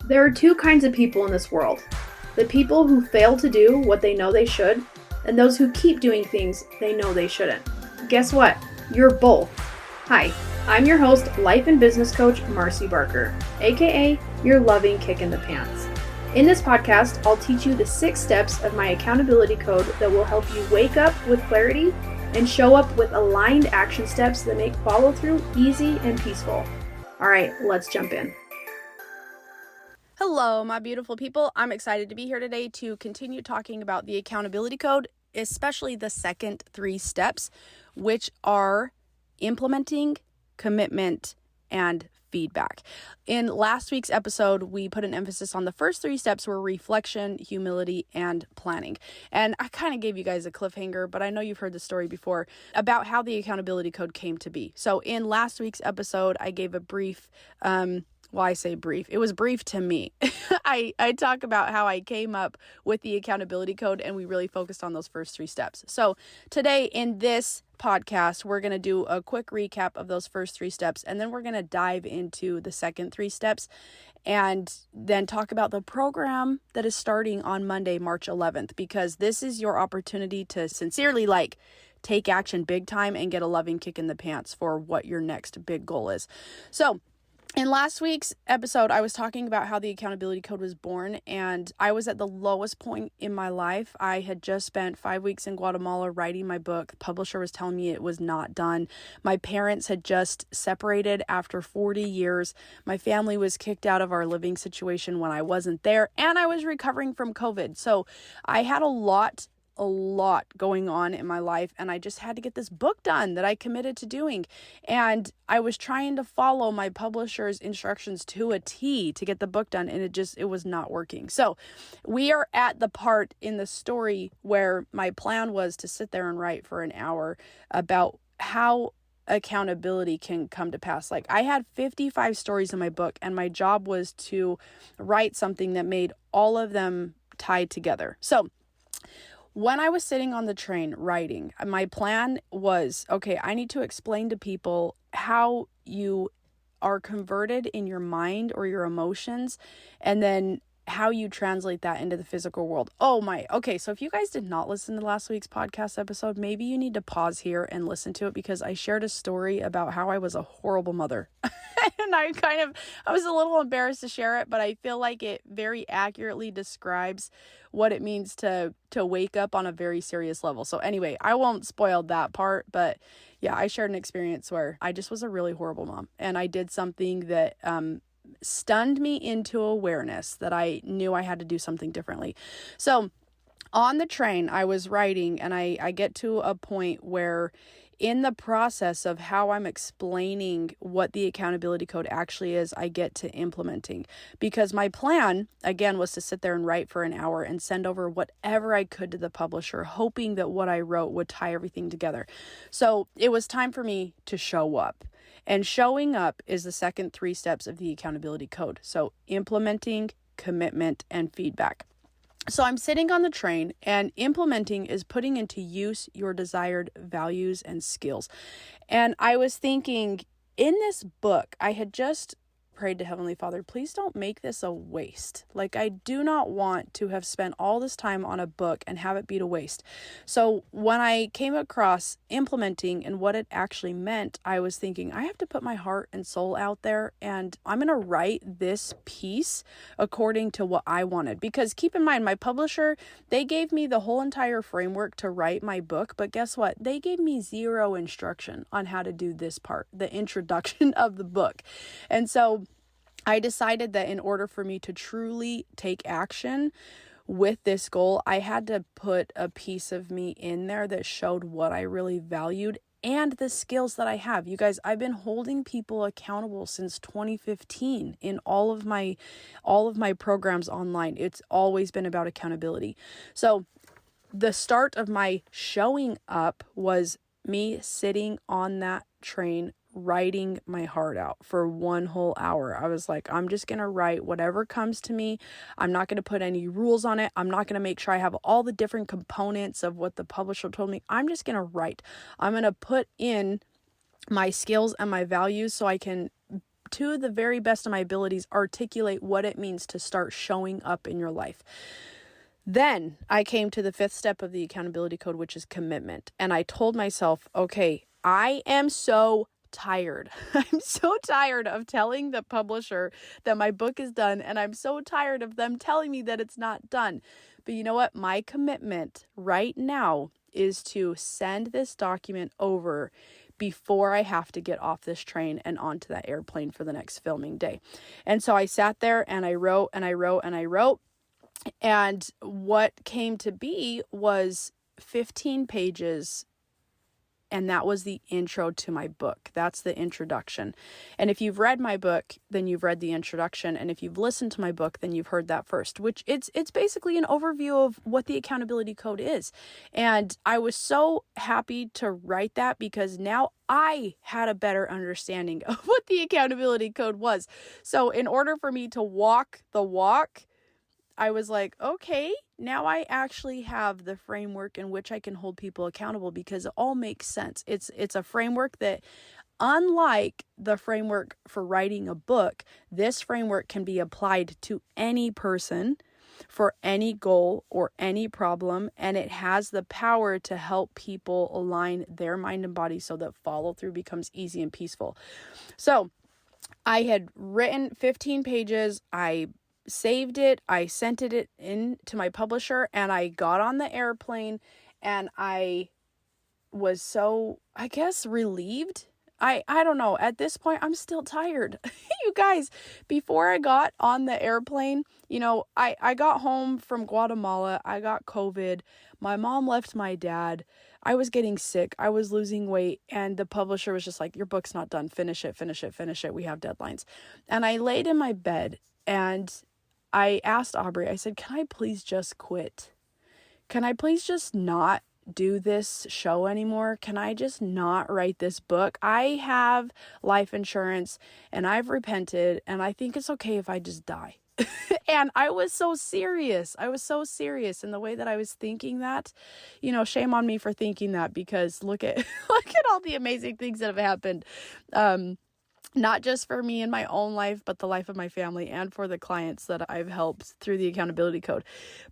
There are two kinds of people in this world. The people who fail to do what they know they should, and those who keep doing things they know they shouldn't. Guess what? You're both. Hi, I'm your host, life and business coach, Marcy Barker, aka your loving kick in the pants. In this podcast, I'll teach you the 6 steps of my accountability code that will help you wake up with clarity and show up with aligned action steps that make follow through easy and peaceful. All right, let's jump in. Hello, my beautiful people. I'm excited to be here today to continue talking about the accountability code, especially the second 3 steps, which are implementing, commitment, and feedback. In last week's episode, we put an emphasis on the first 3 steps were reflection, humility, and planning. And I kind of gave you guys a cliffhanger, but I know you've heard the story before about how the accountability code came to be. So in last week's episode, I gave a brief, I say brief. It was brief to me. I talk about how I came up with the accountability code, and we really focused on those first 3 steps. So today in this podcast, we're going to do a quick recap of those first 3 steps, and then we're going to dive into the second 3 steps and then talk about the program that is starting on Monday, March 11th, because this is your opportunity to sincerely take action big time and get a loving kick in the pants for what your next big goal is. So in last week's episode, I was talking about how the accountability code was born, and I was at the lowest point in my life. I had just spent 5 weeks in Guatemala writing my book. The publisher was telling me it was not done. My parents had just separated after 40 years. My family was kicked out of our living situation when I wasn't there, and I was recovering from COVID. So I had a lot going on in my life, and I just had to get this book done that I committed to doing. And I was trying to follow my publisher's instructions to a T to get the book done, and it was not working. So we are at the part in the story where my plan was to sit there and write for an hour about how accountability can come to pass. I had 55 stories in my book, and my job was to write something that made all of them tied together. So when I was sitting on the train writing, my plan was, okay, I need to explain to people how you are converted in your mind or your emotions, and then how you translate that into the physical world. Okay, so if you guys did not listen to last week's podcast episode, maybe you need to pause here and listen to it, because I shared a story about how I was a horrible mother. And I was a little embarrassed to share it, but I feel like it very accurately describes what it means to wake up on a very serious level. So anyway, I won't spoil that part, but yeah, I shared an experience where I just was a really horrible mom, and I did something that stunned me into awareness that I knew I had to do something differently. So on the train, I was writing, and I get to a point where in the process of how I'm explaining what the accountability code actually is, I get to implementing, because my plan, again, was to sit there and write for an hour and send over whatever I could to the publisher, hoping that what I wrote would tie everything together. So it was time for me to show up. And showing up is the second 3 steps of the accountability code. So implementing, commitment, and feedback. So I'm sitting on the train, and implementing is putting into use your desired values and skills. And I was thinking, in this book, I had just prayed to Heavenly Father, please don't make this a waste. I do not want to have spent all this time on a book and have it be a waste. So when I came across implementing and what it actually meant, I was thinking, I have to put my heart and soul out there, and I'm going to write this piece according to what I wanted. Because keep in mind, my publisher, they gave me the whole entire framework to write my book, but guess what? They gave me 0 instruction on how to do this part, the introduction of the book. And so I decided that in order for me to truly take action with this goal, I had to put a piece of me in there that showed what I really valued and the skills that I have. You guys, I've been holding people accountable since 2015 in all of my programs online. It's always been about accountability. So the start of my showing up was me sitting on that train writing my heart out for 1 whole hour. I was like, I'm just going to write whatever comes to me. I'm not going to put any rules on it. I'm not going to make sure I have all the different components of what the publisher told me. I'm just going to write. I'm going to put in my skills and my values so I can to the very best of my abilities, articulate what it means to start showing up in your life. Then I came to the fifth step of the accountability code, which is commitment. And I told myself, okay, I am so tired. I'm so tired of telling the publisher that my book is done. And I'm so tired of them telling me that it's not done. But you know what? My commitment right now is to send this document over before I have to get off this train and onto that airplane for the next filming day. And so I sat there and I wrote and I wrote and I wrote. And what came to be was 15 pages. And that was the intro to my book. That's the introduction. And if you've read my book, then you've read the introduction. And if you've listened to my book, then you've heard that first, which it's basically an overview of what the accountability code is. And I was so happy to write that because now I had a better understanding of what the accountability code was. So in order for me to walk the walk, I was like, okay, now I actually have the framework in which I can hold people accountable because it all makes sense. It's a framework that, unlike the framework for writing a book, this framework can be applied to any person for any goal or any problem, and it has the power to help people align their mind and body so that follow through becomes easy and peaceful. So I had written 15 pages. I saved it. I sent it in to my publisher and I got on the airplane and I was so, I guess, relieved. I don't know. At this point, I'm still tired. You guys, before I got on the airplane, I got home from Guatemala. I got COVID. My mom left my dad. I was getting sick. I was losing weight. And the publisher was just like, your book's not done. Finish it, finish it, finish it. We have deadlines. And I laid in my bed and I asked Aubrey, I said, can I please just quit? Can I please just not do this show anymore? Can I just not write this book? I have life insurance and I've repented and I think it's okay if I just die. And I was so serious. I was so serious in the way that I was thinking that. Shame on me for thinking that because look at all the amazing things that have happened. Not just for me in my own life, but the life of my family and for the clients that I've helped through the accountability code.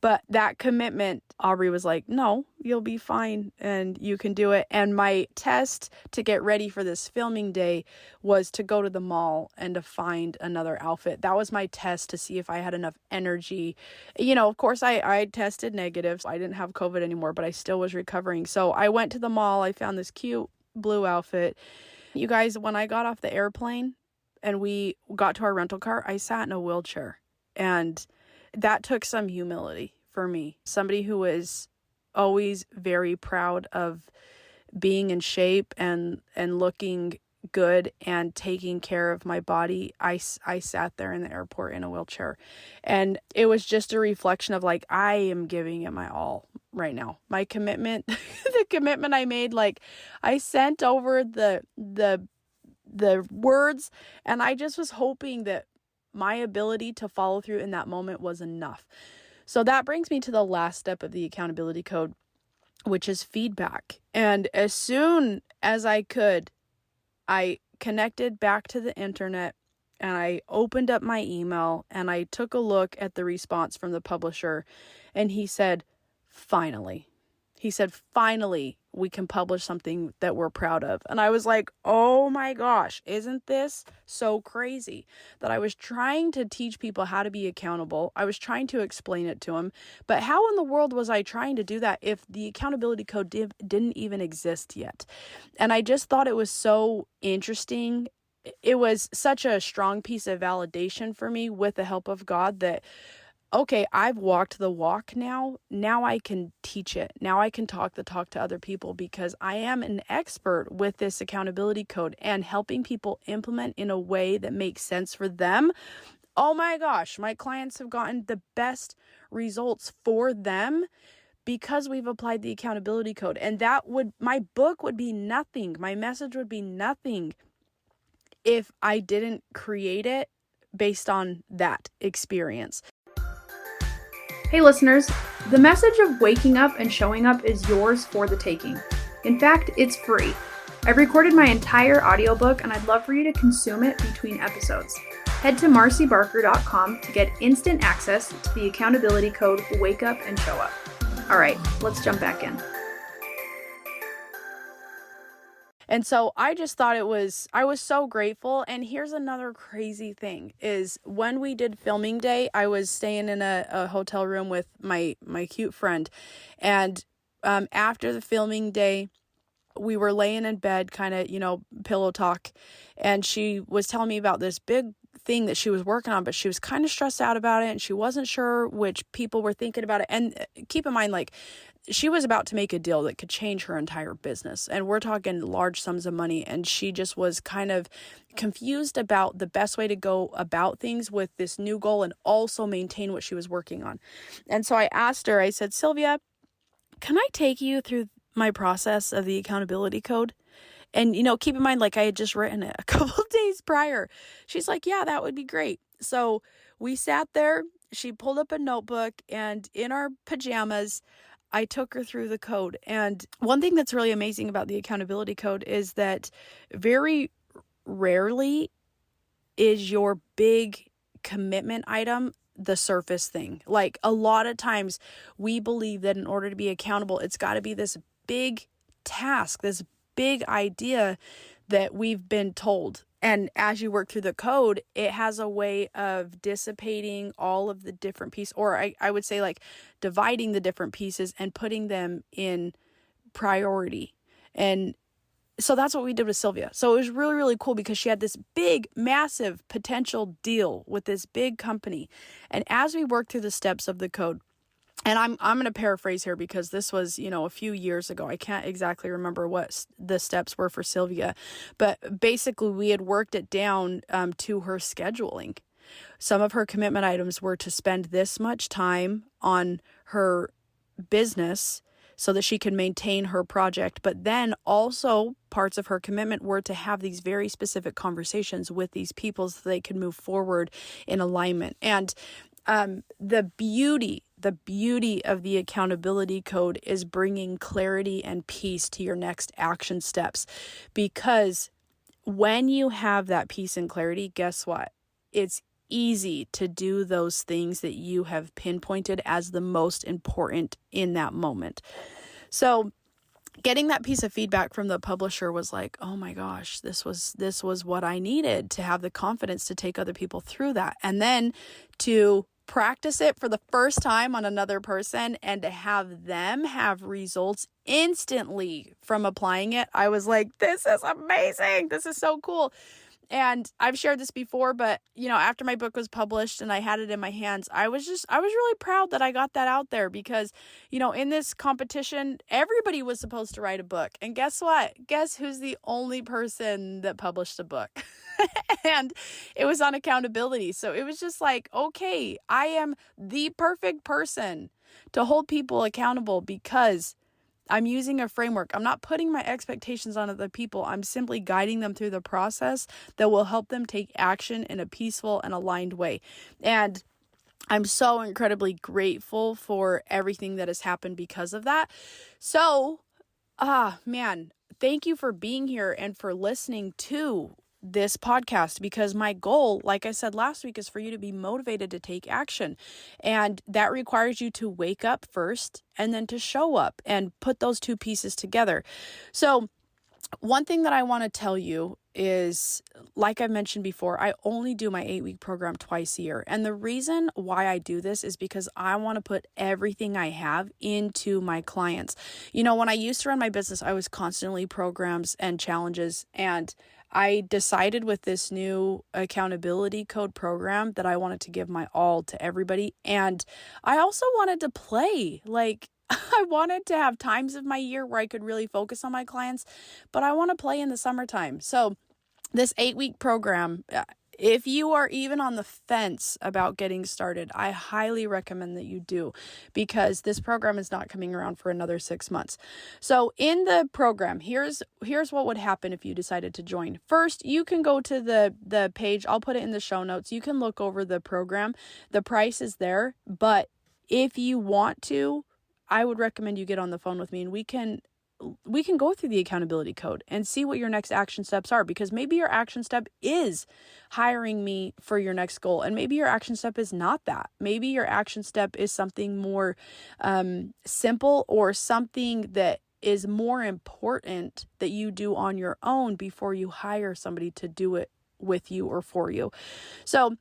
But that commitment, Aubrey was like, no, you'll be fine and you can do it. And my test to get ready for this filming day was to go to the mall and to find another outfit. That was my test to see if I had enough energy. Of course, I tested negative. So I didn't have COVID anymore, but I still was recovering. So I went to the mall. I found this cute blue outfit. You guys, when I got off the airplane and we got to our rental car, I sat in a wheelchair. And that took some humility for me. Somebody who was always very proud of being in shape and looking good and taking care of my body. I sat there in the airport in a wheelchair. And it was just a reflection of like, I am giving it my all right now. My commitment, the commitment I made, like I sent over the words and I just was hoping that my ability to follow through in that moment was enough. So that brings me to the last step of the accountability code, which is feedback. And as soon as I could, I connected back to the internet and I opened up my email and I took a look at the response from the publisher and he said, finally, we can publish something that we're proud of. And I was like, oh my gosh, isn't this so crazy that I was trying to teach people how to be accountable? I was trying to explain it to them, but how in the world was I trying to do that if the accountability code didn't even exist yet? And I just thought it was so interesting. It was such a strong piece of validation for me with the help of God that, okay, I've walked the walk now. Now I can teach it. Now I can talk the talk to other people because I am an expert with this accountability code and helping people implement in a way that makes sense for them. Oh my gosh, my clients have gotten the best results for them because we've applied the accountability code. And my book would be nothing. My message would be nothing if I didn't create it based on that experience. Hey listeners, the message of waking up and showing up is yours for the taking. In fact, it's free. I've recorded my entire audiobook and I'd love for you to consume it between episodes. Head to marcybarker.com to get instant access to the accountability code Wake Up and Show Up. All right, let's jump back in. And so I just thought I was so grateful. And here's another crazy thing is when we did filming day, I was staying in a hotel room with my cute friend. And after the filming day, we were laying in bed, kind of, pillow talk. And she was telling me about this big thing that she was working on, but she was kind of stressed out about it. And she wasn't sure which people were thinking about it. And keep in mind, she was about to make a deal that could change her entire business. And we're talking large sums of money. And she just was kind of confused about the best way to go about things with this new goal and also maintain what she was working on. And so I asked her, I said, Sylvia, can I take you through my process of the accountability code? And, keep in mind, I had just written it a couple of days prior. She's like, yeah, that would be great. So we sat there, she pulled up a notebook, and in our pajamas, I took her through the code. And one thing that's really amazing about the accountability code is that very rarely is your big commitment item the surface thing. A lot of times we believe that in order to be accountable, it's got to be this big task, this big idea that we've been told. And as you work through the code, it has a way of dissipating all of the different pieces, or I would say dividing the different pieces and putting them in priority. And so that's what we did with Sylvia. So it was really, really cool because she had this big, massive potential deal with this big company. And as we worked through the steps of the code, and I'm going to paraphrase here because this was, a few years ago. I can't exactly remember what the steps were for Sylvia, but basically we had worked it down to her scheduling. Some of her commitment items were to spend this much time on her business so that she could maintain her project. But then also parts of her commitment were to have these very specific conversations with these people so they could move forward in alignment. And the beauty of the accountability code is bringing clarity and peace to your next action steps. Because when you have that peace and clarity, guess what? It's easy to do those things that you have pinpointed as the most important in that moment. So getting that piece of feedback from the publisher was like, oh my gosh, this was what I needed to have the confidence to take other people through that. And then to practice it for the first time on another person and to have them have results instantly from applying it. I was like, this is amazing. This is so cool. And I've shared this before, but, after my book was published and I had it in my hands, I was really proud that I got that out there because, in this competition, everybody was supposed to write a book. And guess what? Guess who's the only person that published a book? And it was on accountability. So it was just like, okay, I am the perfect person to hold people accountable because I'm using a framework. I'm not putting my expectations on other people. I'm simply guiding them through the process that will help them take action in a peaceful and aligned way. And I'm so incredibly grateful for everything that has happened because of that. So, thank you for being here and for listening to this podcast, because my goal, like I said last week, is for you to be motivated to take action. And that requires you to wake up first and then to show up and put those two pieces together. So one thing that I want to tell you is, like I mentioned before, I only do my 8-week program twice a year. And the reason why I do this is because I want to put everything I have into my clients. When I used to run my business, I was constantly programs and challenges, and I decided with this new accountability code program that I wanted to give my all to everybody. And I also wanted to play. I wanted to have times of my year where I could really focus on my clients, but I want to play in the summertime. So this 8-week program, if you are even on the fence about getting started, I highly recommend that you do, because this program is not coming around for another 6 months. So in the program, here's what would happen if you decided to join. First, you can go to the page. I'll put it in the show notes. You can look over the program. The price is there, but if you want to, I would recommend you get on the phone with me and we can we can go through the accountability code and see what your next action steps are, because maybe your action step is hiring me for your next goal. And maybe your action step is not that. Maybe your action step is something more simple, or something that is more important that you do on your own before you hire somebody to do it with you or for you. So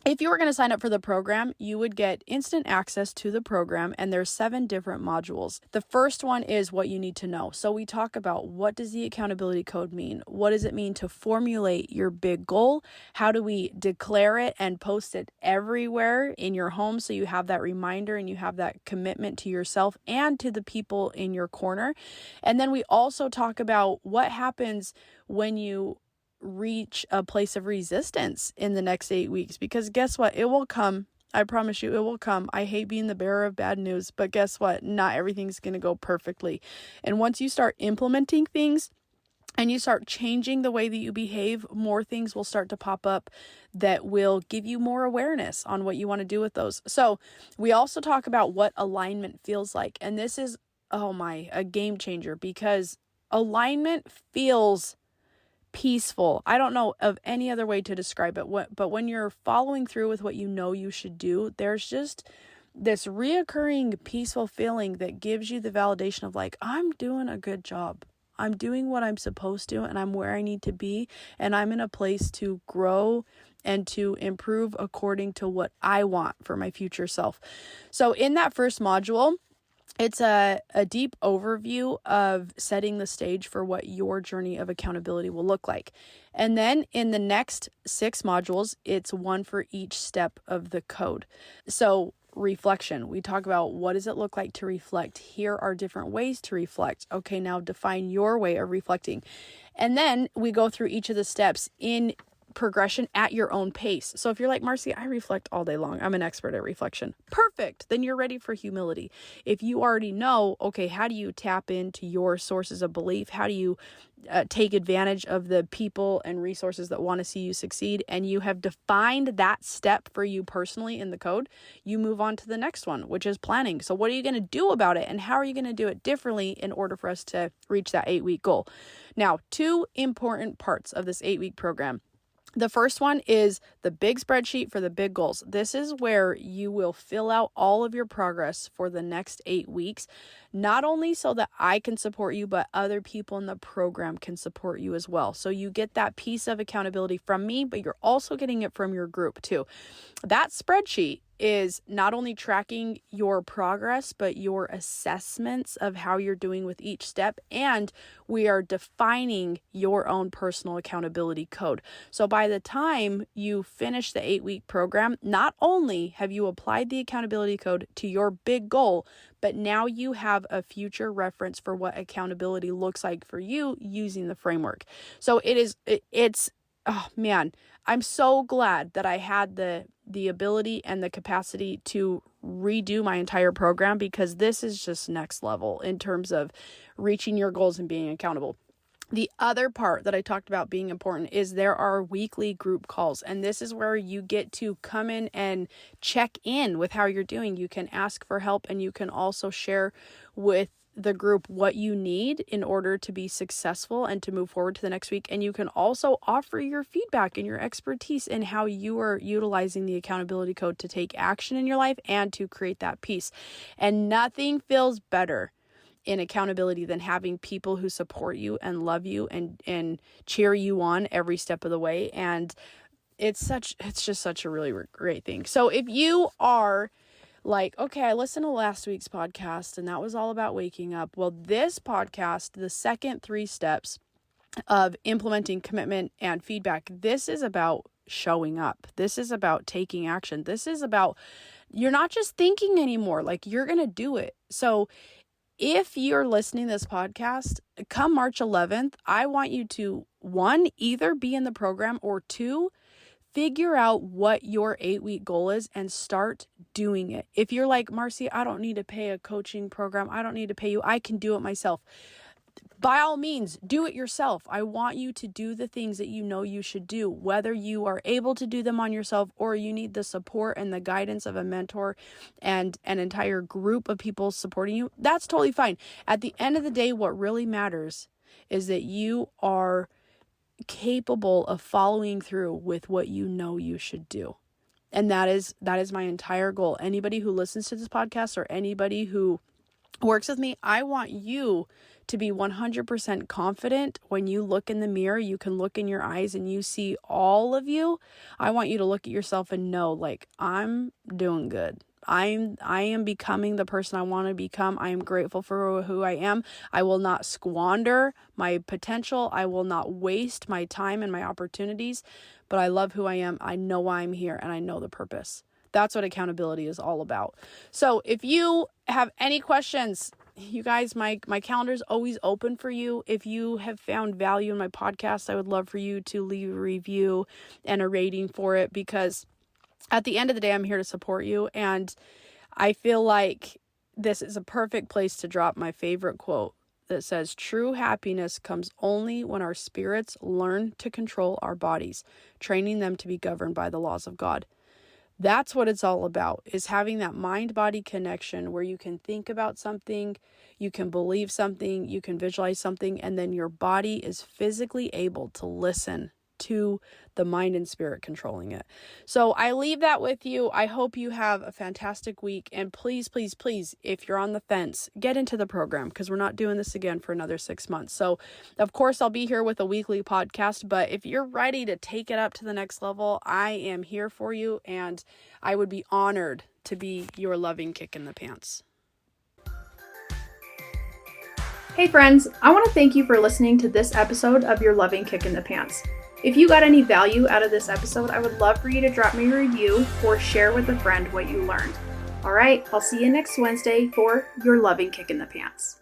if you were going to sign up for the program, you would get instant access to the program, and there's 7 different modules. The first one is what you need to know. So we talk about, what does the accountability code mean? What does it mean to formulate your big goal? How do we declare it and post it everywhere in your home, so you have that reminder and you have that commitment to yourself and to the people in your corner? And then we also talk about what happens when you reach a place of resistance in the next 8 weeks, because guess what? It will come. I promise you, it will come. I hate being the bearer of bad news, but guess what? Not everything's going to go perfectly. And once you start implementing things and you start changing the way that you behave, more things will start to pop up that will give you more awareness on what you want to do with those. So we also talk about what alignment feels like. And this is, a game changer, because alignment feels peaceful. I don't know of any other way to describe it. But when you're following through with what you know you should do, there's just this reoccurring peaceful feeling that gives you the validation of like, I'm doing a good job. I'm doing what I'm supposed to, and I'm where I need to be, and I'm in a place to grow and to improve according to what I want for my future self. So in that first module, it's a deep overview of setting the stage for what your journey of accountability will look like. And then in the next 6 modules, it's one for each step of the code. So reflection, we talk about, what does it look like to reflect? Here are different ways to reflect. Okay, now define your way of reflecting. And then we go through each of the steps in progression at your own pace. So if you're like, Marcy, I reflect all day long, I'm an expert at reflection. Perfect. Then you're ready for humility. If you already know, okay, how do you tap into your sources of belief? How do you take advantage of the people and resources that want to see you succeed? And you have defined that step for you personally in the code. You move on to the next one, which is planning. So what are you going to do about it? And how are you going to do it differently in order for us to reach that 8-week goal? Now, 2 important parts of this 8-week program. The first one is the big spreadsheet for the big goals. This is where you will fill out all of your progress for the next 8 weeks, not only so that I can support you, but other people in the program can support you as well. So you get that piece of accountability from me, but you're also getting it from your group too. That spreadsheet is not only tracking your progress, but your assessments of how you're doing with each step. And we are defining your own personal accountability code. So by the time you finish the 8-week program, not only have you applied the accountability code to your big goal, but now you have a future reference for what accountability looks like for you using the framework. So it's oh man, I'm so glad that I had the ability and the capacity to redo my entire program, because this is just next level in terms of reaching your goals and being accountable. The other part that I talked about being important is there are weekly group calls, and this is where you get to come in and check in with how you're doing. You can ask for help, and you can also share with the group what you need in order to be successful and to move forward to the next week. And you can also offer your feedback and your expertise in how you are utilizing the accountability code to take action in your life and to create that peace. And nothing feels better in accountability than having people who support you and love you and cheer you on every step of the way. And it's just such a really great thing. So if you are like, okay, I listened to last week's podcast and that was all about waking up. Well, this podcast, the second 3 steps of implementing commitment and feedback, this is about showing up. This is about taking action. This is about, you're not just thinking anymore, like you're going to do it. So if you're listening to this podcast, come March 11th, I want you to, 1, either be in the program, or 2, figure out what your 8-week goal is and start doing it. If you're like, Marcy, I don't need to pay a coaching program. I don't need to pay you. I can do it myself. by all means, do it yourself. I want you to do the things that you know you should do, whether you are able to do them on yourself or you need the support and the guidance of a mentor and an entire group of people supporting you. That's totally fine. At the end of the day, what really matters is that you are capable of following through with what you know you should do. And that is my entire goal. Anybody who listens to this podcast or anybody who works with me, I want you to be 100% confident. When you look in the mirror, you can look in your eyes and you see all of you. I want you to look at yourself and know, like, I'm doing good. I am becoming the person I want to become. I am grateful for who I am. I will not squander my potential. I will not waste my time and my opportunities, but I love who I am. I know why I'm here and I know the purpose. That's what accountability is all about. So if you have any questions, you guys, my calendar is always open for you. If you have found value in my podcast, I would love for you to leave a review and a rating for it, because at the end of the day, I'm here to support you. And I feel like this is a perfect place to drop my favorite quote that says, true happiness comes only when our spirits learn to control our bodies, training them to be governed by the laws of God. That's what it's all about, is having that mind-body connection where you can think about something, you can believe something, you can visualize something, and then your body is physically able to listen to the mind and spirit controlling it. So I leave that with you. I hope you have a fantastic week. And please, please, please, if you're on the fence, get into the program, because we're not doing this again for another 6 months. So of course, I'll be here with a weekly podcast, but if you're ready to take it up to the next level, I am here for you. And I would be honored to be your loving kick in the pants. Hey friends, I want to thank you for listening to this episode of Your Loving Kick in the Pants. If you got any value out of this episode, I would love for you to drop me a review or share with a friend what you learned. All right, I'll see you next Wednesday for Your Loving Kick in the Pants.